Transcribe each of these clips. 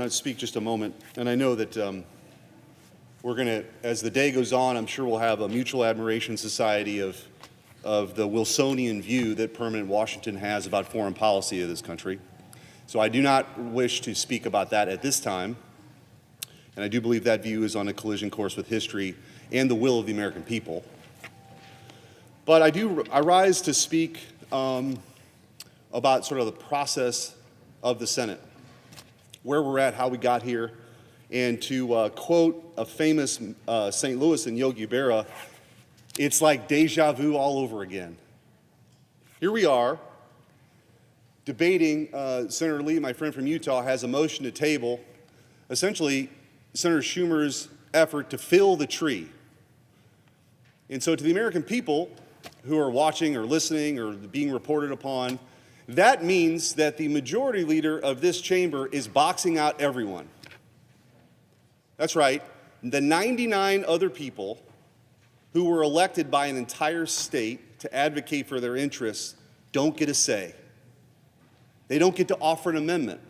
I'll speak just a moment. And I know that we're going to, as the day goes on, I'm sure we'll have a mutual admiration society of the Wilsonian view that permanent Washington has about foreign policy of this country. So I do not wish to speak about that at this time. And I do believe that view is on a collision course with history and the will of the American people. But I rise to speak about sort of the process of the Senate, where we're at, how we got here, and to quote a famous St. Louis and Yogi Berra, it's like deja vu all over again. Here we are debating, Senator Lee, my friend from Utah, has a motion to table, essentially Senator Schumer's effort to fill the tree. And so to the American people who are watching or listening or being reported upon, that means that the majority leader of this chamber is boxing out everyone. That's right. The 99 other people who were elected by an entire state to advocate for their interests don't get a say. They don't get to offer an amendment.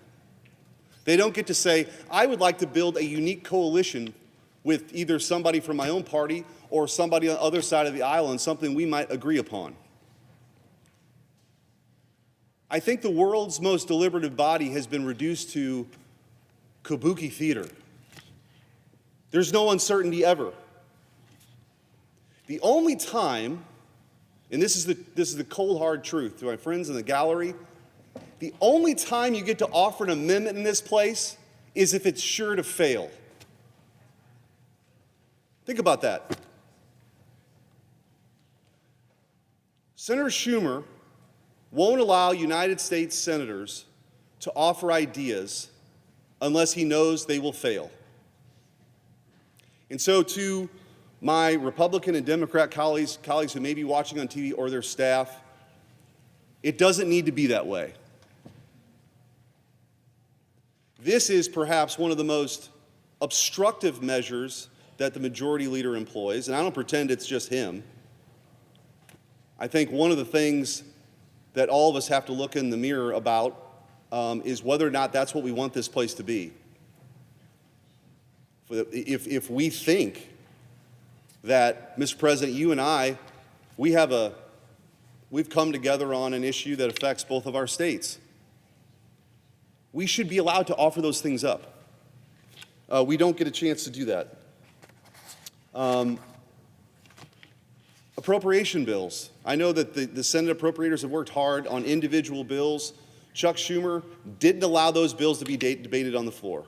They don't get to say, I would like to build a unique coalition with either somebody from my own party or somebody on the other side of the aisle on something we might agree upon. I think the world's most deliberative body has been reduced to kabuki theater. There's no uncertainty ever. The only time, and this is the cold hard truth to my friends in the gallery, the only time you get to offer an amendment in this place is if it's sure to fail. Think about that. Senator Schumer won't allow United States senators to offer ideas unless he knows they will fail. And so to my Republican and Democrat colleagues who may be watching on TV or their staff, it doesn't need to be that way. This is perhaps one of the most obstructive measures that the majority leader employs, and I don't pretend it's just him. I think one of the things that all of us have to look in the mirror about is whether or not that's what we want this place to be. If we think that, Mr. President, you and I, we've come together on an issue that affects both of our states, we should be allowed to offer those things up. We don't get a chance to do that. Appropriation bills. I know that the Senate appropriators have worked hard on individual bills. Chuck Schumer didn't allow those bills to be debated on the floor.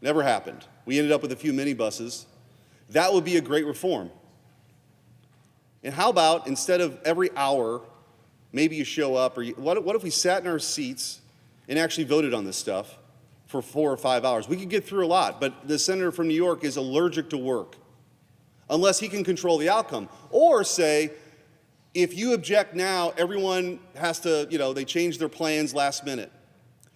Never happened. We ended up with a few minibuses. That would be a great reform. And how about, instead of every hour, maybe you show up, or what if we sat in our seats and actually voted on this stuff for 4 or 5 hours? We could get through a lot, but the senator from New York is allergic to work unless he can control the outcome. Or say, if you object now, everyone has to, they change their plans last minute.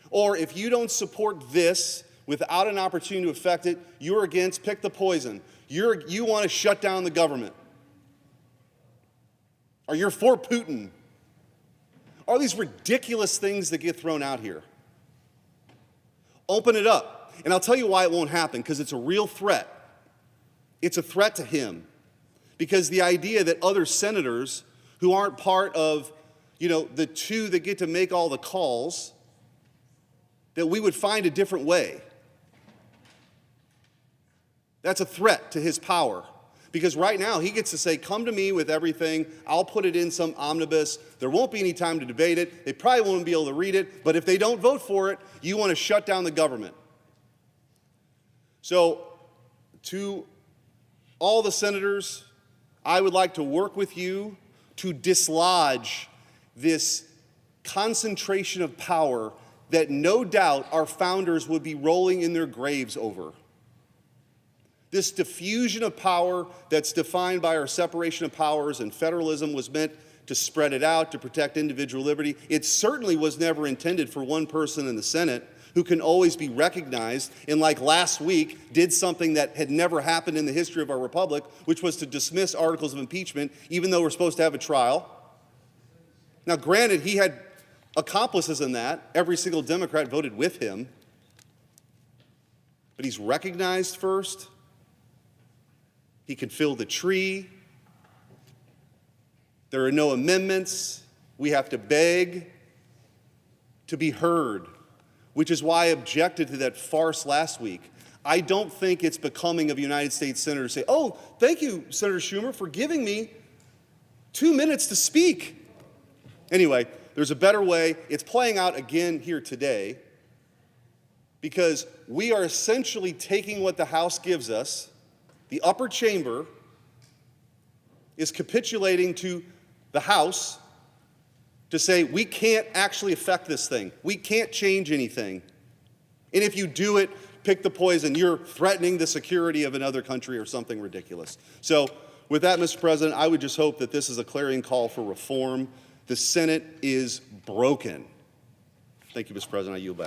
Or if you don't support this without an opportunity to affect it, you're against, pick the poison. You want to shut down the government. Or you're for Putin. All these ridiculous things that get thrown out here. Open it up. And I'll tell you why it won't happen, because it's a real threat. It's a threat to him. Because the idea that other senators who aren't part of, the two that get to make all the calls, that we would find a different way. That's a threat to his power. Because right now he gets to say, come to me with everything, I'll put it in some omnibus, there won't be any time to debate it, they probably won't be able to read it, but if they don't vote for it, you want to shut down the government. So, to all the senators, I would like to work with you to dislodge this concentration of power that no doubt our founders would be rolling in their graves over. This diffusion of power that's defined by our separation of powers and federalism was meant to spread it out, to protect individual liberty. It certainly was never intended for one person in the Senate who can always be recognized, and like last week, did something that had never happened in the history of our republic, which was to dismiss articles of impeachment, even though we're supposed to have a trial. Now, granted, he had accomplices in that. Every single Democrat voted with him. But he's recognized first. He can fill the tree. There are no amendments. We have to beg to be heard, which is why I objected to that farce last week. I don't think it's becoming of a United States senator to say, oh, thank you, Senator Schumer, for giving me 2 minutes to speak. Anyway, there's a better way. It's playing out again here today because we are essentially taking what the House gives us. The upper chamber is capitulating to the House to say, we can't actually affect this thing. We can't change anything. And if you do it, pick the poison. You're threatening the security of another country or something ridiculous. So with that, Mr. President, I would just hope that this is a clarion call for reform. The Senate is broken. Thank you, Mr. President. I yield back.